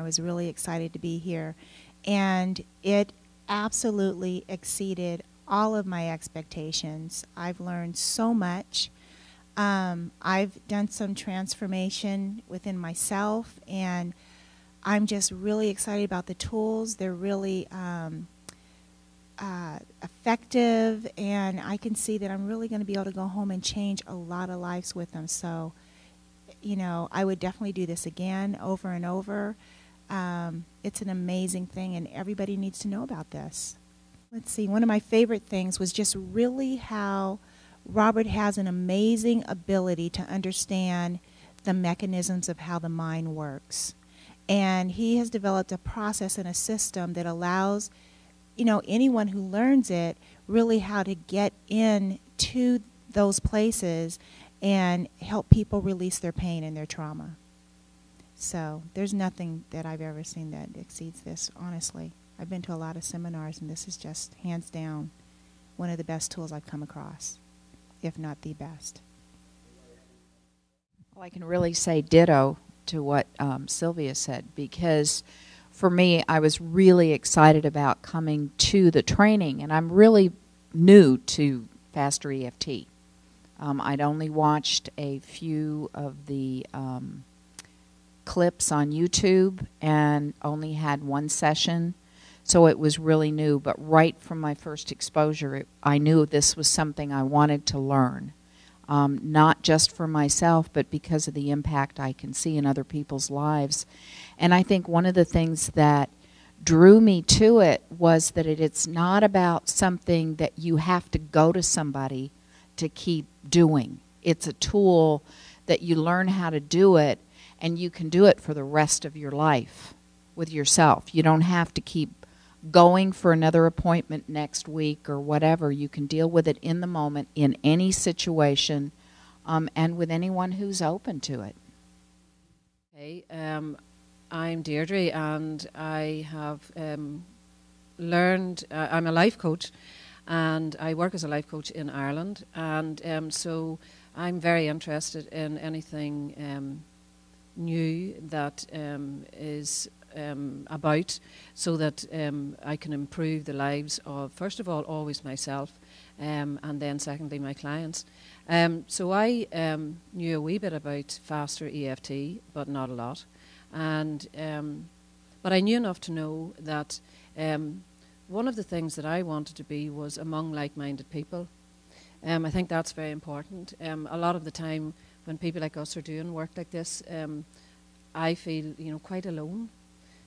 was really excited to be here. And it absolutely exceeded all of my expectations. I've learned so much. I've done some transformation within myself, and I'm just really excited about the tools. They're really effective, and I can see that I'm really going to be able to go home and change a lot of lives with them. So, you know, I would definitely do this again, over and over. It's an amazing thing, and everybody needs to know about this. Let's see, one of my favorite things was just really how Robert has an amazing ability to understand the mechanisms of how the mind works. And he has developed a process and a system that allows, you know, anyone who learns it really how to get into those places and help people release their pain and their trauma. So there's nothing that I've ever seen that exceeds this, honestly. I've been to a lot of seminars, and this is just hands down one of the best tools I've come across, if not the best. Well, I can really say ditto to what Sylvia said, because for me, I was really excited about coming to the training, and I'm really new to FasterEFT. I'd only watched a few of the clips on YouTube and only had one session, so it was really new. But right from my first exposure, I knew this was something I wanted to learn, not just for myself, but because of the impact I can see in other people's lives. And I think one of the things that drew me to it was that it's not about something that you have to go to somebody to keep doing. It's a tool that you learn how to do it, and you can do it for the rest of your life with yourself. You don't have to keep going for another appointment next week or whatever. You can deal with it in the moment, in any situation, and with anyone who's open to it. Hey, I'm Deirdre, and I have learned, I'm a life coach, and I work as a life coach in Ireland, and so I'm very interested in anything new that is about, so that I can improve the lives of, first of all, always myself, and then secondly my clients. So I knew a wee bit about FasterEFT, but not a lot, and but I knew enough to know that one of the things that I wanted to be was among like-minded people. I think that's very important. A lot of the time when people like us are doing work like this, I feel, you know, quite alone.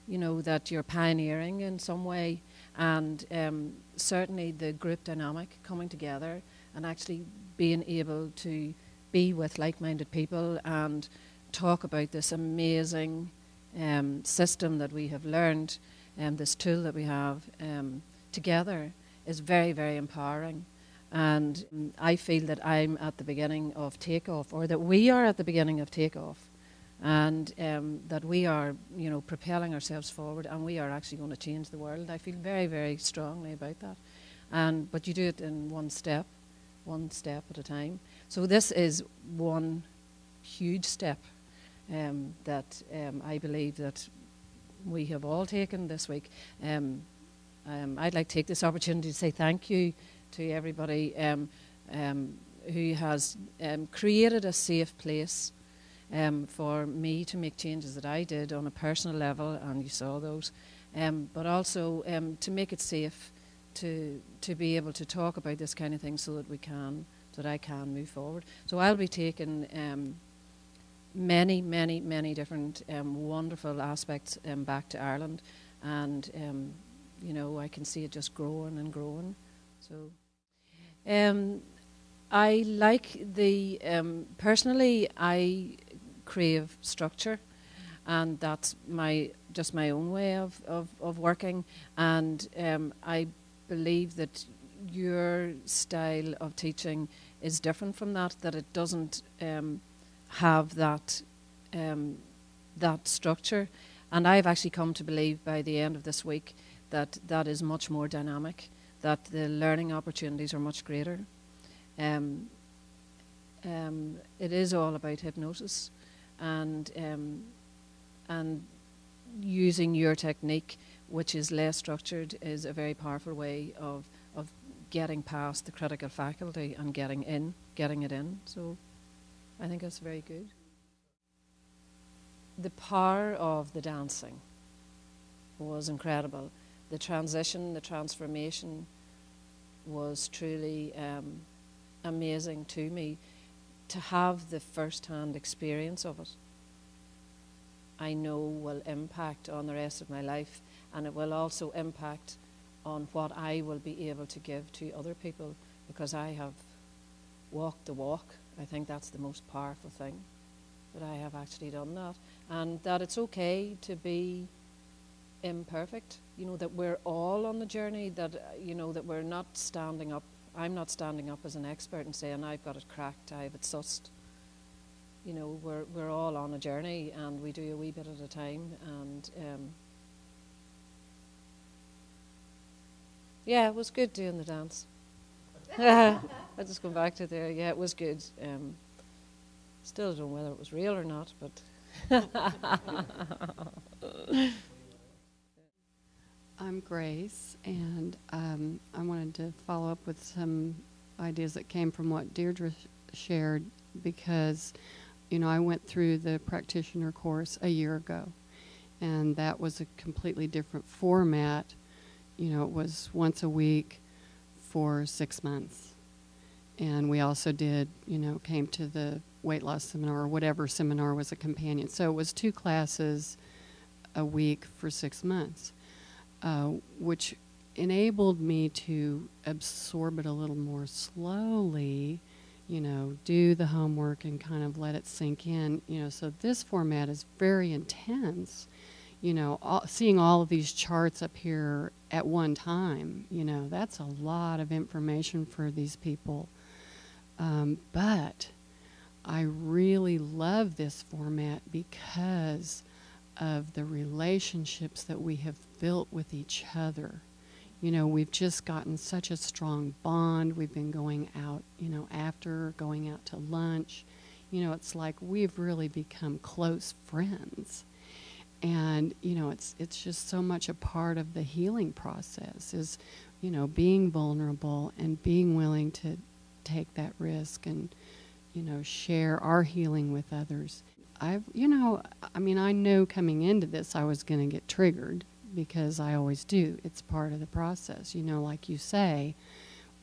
You know, that you're pioneering in some way, and certainly the group dynamic, coming together and actually being able to be with like-minded people and talk about this amazing system that we have learned, this tool that we have together, is very, very empowering. And I feel that I'm at the beginning of takeoff, or that we are at the beginning of takeoff, and that we are, you know, propelling ourselves forward, and we are actually going to change the world. I feel very, very strongly about that. But you do it in one step at a time. So this is one huge step that I believe that we have all taken this week. I'd like to take this opportunity to say thank you to everybody who has created a safe place for me to make changes that I did on a personal level, and you saw those, but also to make it safe to be able to talk about this kind of thing, so that I can move forward. So I'll be taking many different wonderful aspects back to Ireland, and you know, I can see it just growing and growing. So I like the personally, I crave structure, and that's just my own way of working, and I believe that your style of teaching is different from that it doesn't have that structure, and I've actually come to believe by the end of this week that that is much more dynamic, that the learning opportunities are much greater. It is all about hypnosis, and using your technique, which is less structured, is a very powerful way of getting past the critical faculty and getting it in. So I think that's very good. The power of the dancing was incredible. The transition, the transformation was truly amazing to me. To have the first-hand experience of it, I know will impact on the rest of my life, and it will also impact on what I will be able to give to other people, because I have walked the walk. I think that's the most powerful thing, that I have actually done that, and that it's okay to be imperfect, you know, that we're all on the journey, that, you know, that we're not standing up. I'm not standing up as an expert and saying I've got it cracked, I have it sussed. You know, we're all on a journey, and we do a wee bit at a time, and yeah, it was good doing the dance. I just come back to there. Yeah, it was good. Still don't know whether it was real or not, but I'm Grace, and I wanted to follow up with some ideas that came from what Deirdre shared, because, you know, I went through the practitioner course a year ago, and that was a completely different format. You know, it was once a week for 6 months. And we also did, you know, came to the weight loss seminar, or whatever seminar was a companion. So it was 2 classes a week for 6 months, which enabled me to absorb it a little more slowly, you know, do the homework and kind of let it sink in, you know. So this format is very intense, you know, seeing all of these charts up here at one time, you know, that's a lot of information for these people. But I really love this format because of the relationships that we have built with each other. You know, we've just gotten such a strong bond. We've been going out, you know, after going out to lunch. You know, it's like we've really become close friends. And, you know, it's just so much a part of the healing process is, you know, being vulnerable and being willing to take that risk and, you know, share our healing with others. You know, I mean, I knew coming into this I was going to get triggered, because I always do. It's part of the process. You know, like you say,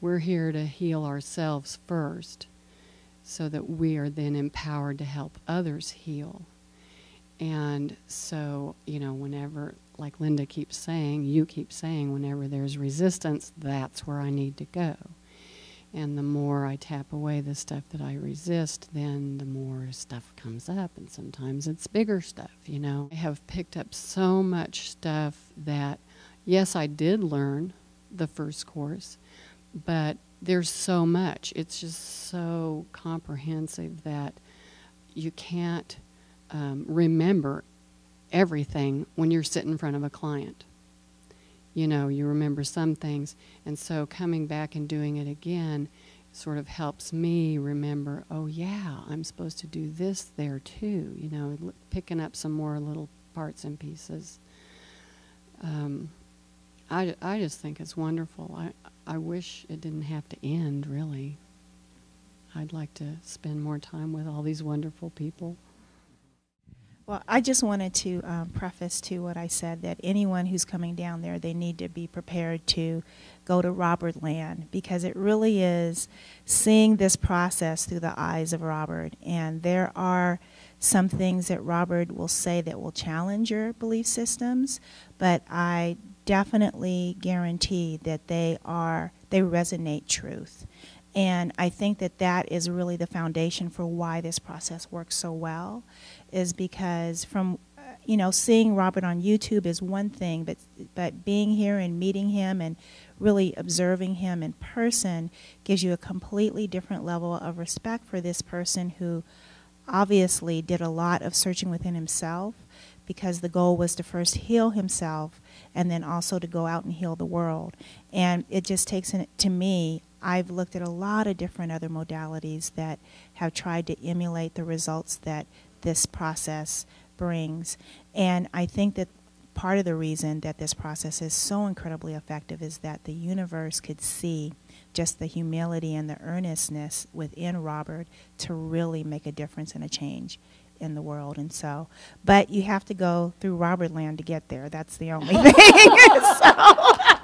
we're here to heal ourselves first so that we are then empowered to help others heal. And so, you know, whenever, like Linda keeps saying, you keep saying, whenever there's resistance, that's where I need to go. And the more I tap away the stuff that I resist, then the more stuff comes up, and sometimes it's bigger stuff, you know. I have picked up so much stuff that, yes, I did learn the first course, but there's so much. It's just so comprehensive that you can't remember everything when you're sitting in front of a client. You know, you remember some things, and so coming back and doing it again sort of helps me remember, oh yeah, I'm supposed to do this there too, you know, picking up some more little parts and pieces. I just think it's wonderful. I wish it didn't have to end, really. I'd like to spend more time with all these wonderful people. Well, I just wanted to preface to what I said, that anyone who's coming down there, they need to be prepared to go to Robert Land, because it really is seeing this process through the eyes of Robert. And there are some things that Robert will say that will challenge your belief systems, but I definitely guarantee that they resonate truth. And I think that that is really the foundation for why this process works so well, is because from, you know, seeing Robert on YouTube is one thing, but being here and meeting him and really observing him in person gives you a completely different level of respect for this person who obviously did a lot of searching within himself, because the goal was to first heal himself and then also to go out and heal the world. And it just takes, to me, I've looked at a lot of different other modalities that have tried to emulate the results that this process brings. And I think that part of the reason that this process is so incredibly effective is that the universe could see just the humility and the earnestness within Robert to really make a difference and a change in the world. And so, but you have to go through Robert land to get there. That's the only thing. So,